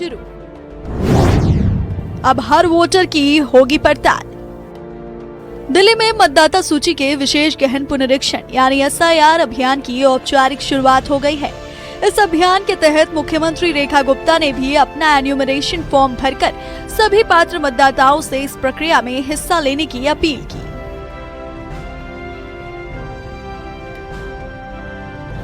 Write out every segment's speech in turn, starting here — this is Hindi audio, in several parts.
शुरू। अब हर वोटर की होगी पड़ताल। दिल्ली में मतदाता सूची के विशेष गहन पुनरीक्षण यानी SIR अभियान की औपचारिक शुरुआत हो गई है। इस अभियान के तहत मुख्यमंत्री रेखा गुप्ता ने भी अपना एन्यूमरेशन फॉर्म भरकर सभी पात्र मतदाताओं से इस प्रक्रिया में हिस्सा लेने की अपील की।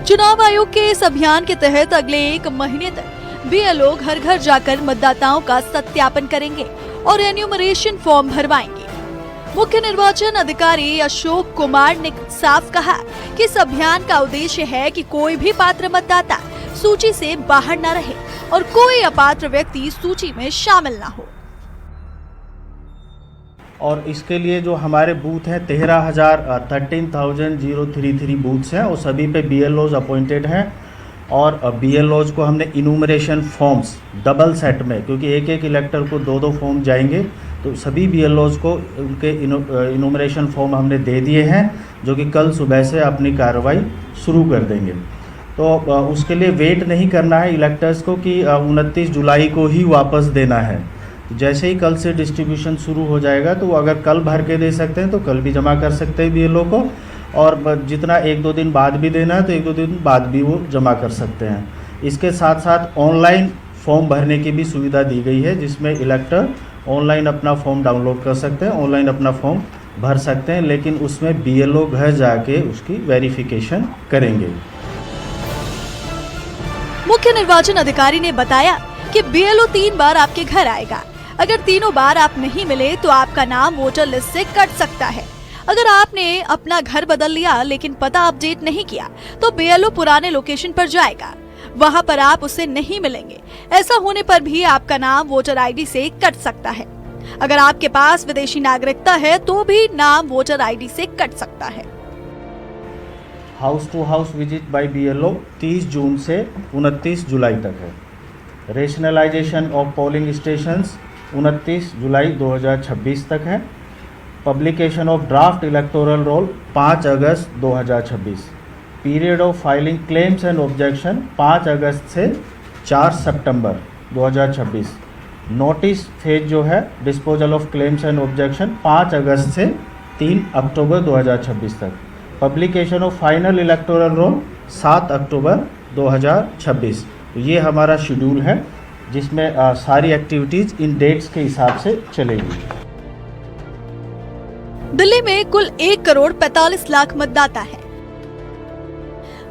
चुनाव आयोग के इस अभियान के तहत अगले 1 महीने तक BLO घर घर जाकर मतदाताओं का सत्यापन करेंगे और एन्यूमरेशन फॉर्म भरवाएंगे। मुख्य निर्वाचन अधिकारी अशोक कुमार ने साफ कहा कि इस अभियान का उद्देश्य है कि कोई भी पात्र मतदाता सूची से बाहर न रहे और कोई अपात्र व्यक्ति सूची में शामिल न हो। और इसके लिए जो हमारे बूथ हैं 13,033 बूथ्स हैं और सभी पे BLOs अपॉइंटेड हैं। और BLOs को हमने इनूमरेशन फॉर्म्स डबल सेट में, क्योंकि एक एक इलेक्टर को 2 फॉर्म जाएंगे, तो सभी BLOs को उनके इनूमरेशन फॉर्म हमने दे दिए हैं, जो कि कल सुबह से अपनी कार्रवाई शुरू कर देंगे। तो उसके लिए वेट नहीं करना है इलेक्टर्स को कि 29 जुलाई को ही वापस देना है। जैसे ही कल से डिस्ट्रीब्यूशन शुरू हो जाएगा तो अगर कल भर के दे सकते हैं तो कल भी जमा कर सकते हैं BLO को, और जितना 1-2 दिन बाद भी देना है तो 1-2 दिन बाद भी वो जमा कर सकते हैं। इसके साथ साथ ऑनलाइन फॉर्म भरने की भी सुविधा दी गई है, जिसमें इलेक्टर ऑनलाइन अपना फॉर्म डाउनलोड कर सकते हैं, ऑनलाइन अपना फॉर्म भर सकते हैं, लेकिन उसमें BLO घर जाके उसकी वेरिफिकेशन करेंगे। मुख्य निर्वाचन अधिकारी ने बताया कि BLO 3 बार आपके घर आएगा। अगर तीनों बार आप नहीं मिले तो आपका नाम वोटर लिस्ट से कट सकता है। अगर आपने अपना घर बदल लिया लेकिन पता अपडेट नहीं किया तो BLO पुराने लोकेशन पर जाएगा, वहां पर आप उसे नहीं मिलेंगे। ऐसा होने पर भी आपका नाम वोटर ID से कट सकता है। अगर आपके पास विदेशी नागरिकता है तो भी नाम वोटर ID से कट सकता है। House to house visit by BLO 30 जून से 29 जुलाई तक है। रेशनलाइजेशन ऑफ पोलिंग स्टेशंस 29 जुलाई 2026 तक है। Publication of draft electoral roll 5 अगस्त 2026। Period of filing claims and objection 5 अगस्त से 4 सितंबर 2026। नोटिस फेज जो है disposal of claims and objection 5 अगस्त से 3 अक्टूबर 2026 तक। Publication of final electoral roll 7 अक्टूबर 2026। तो ये हमारा शेड्यूल है, जिसमें सारी एक्टिविटीज इन डेट्स के हिसाब से चलेगी। दिल्ली में कुल 1,45,00,000 मतदाता हैं,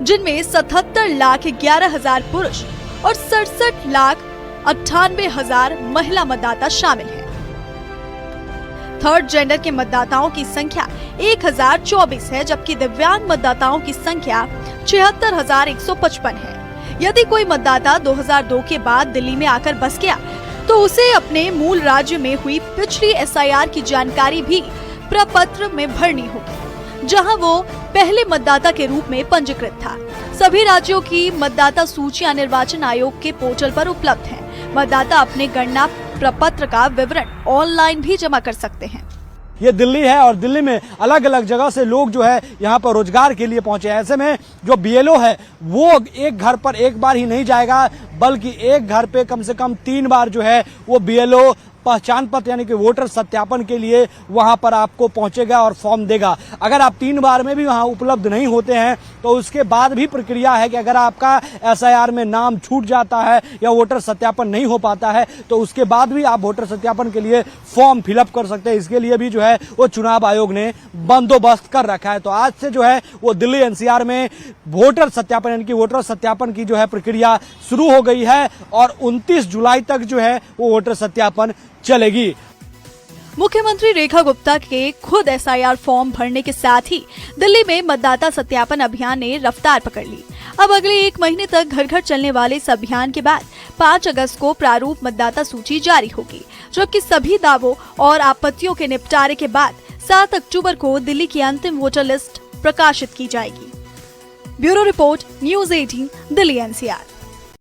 जिनमें 77,11,000 पुरुष और 67,98,000 महिला मतदाता शामिल हैं। थर्ड जेंडर के मतदाताओं की संख्या 1,024 है, जबकि दिव्यांग मतदाताओं की संख्या 76,155 है। यदि कोई मतदाता 2002 के बाद दिल्ली में आकर बस गया तो उसे अपने मूल राज्य में हुई पिछली SIR की जानकारी भी प्रपत्र में भरनी होगी, जहां वो पहले मतदाता के रूप में पंजीकृत था। सभी राज्यों की मतदाता सूचियां निर्वाचन आयोग के पोर्टल पर उपलब्ध हैं। मतदाता अपने गणना प्रपत्र का विवरण ऑनलाइन भी जमा कर सकते हैं। ये दिल्ली है और दिल्ली में अलग अलग जगह से लोग जो है यहाँ पर रोजगार के लिए पहुंचे हैं। ऐसे में जो BLO है वो एक घर पर एक बार ही नहीं जाएगा, बल्कि एक घर पे कम से कम 3 बार जो है वो BLO पहचान पत्र यानी कि वोटर सत्यापन के लिए वहां पर आपको पहुंचेगा और फॉर्म देगा। अगर आप 3 बार में भी वहां उपलब्ध नहीं होते हैं तो उसके बाद भी प्रक्रिया है कि अगर आपका SIR में नाम छूट जाता है या वोटर सत्यापन नहीं हो पाता है तो उसके बाद भी आप वोटर सत्यापन के लिए फॉर्म फिलअप कर सकते हैं। इसके लिए भी जो है वो चुनाव आयोग ने बंदोबस्त कर रखा है। तो आज से जो है वो दिल्ली NCR में वोटर सत्यापन यानी कि वोटर सत्यापन की जो है प्रक्रिया शुरू हो गई है और 29 जुलाई तक जो है वो वोटर सत्यापन चलेगी। मुख्यमंत्री रेखा गुप्ता के खुद SIR फॉर्म भरने के साथ ही दिल्ली में मतदाता सत्यापन अभियान ने रफ्तार पकड़ ली। अब अगले 1 महीने तक घर घर चलने वाले इस अभियान के बाद 5 अगस्त को प्रारूप मतदाता सूची जारी होगी, जबकि सभी दावों और आपत्तियों के निपटारे के बाद 7 अक्टूबर को दिल्ली की अंतिम वोटर लिस्ट प्रकाशित की जाएगी। Bureau report, news 18, Delhi NCR।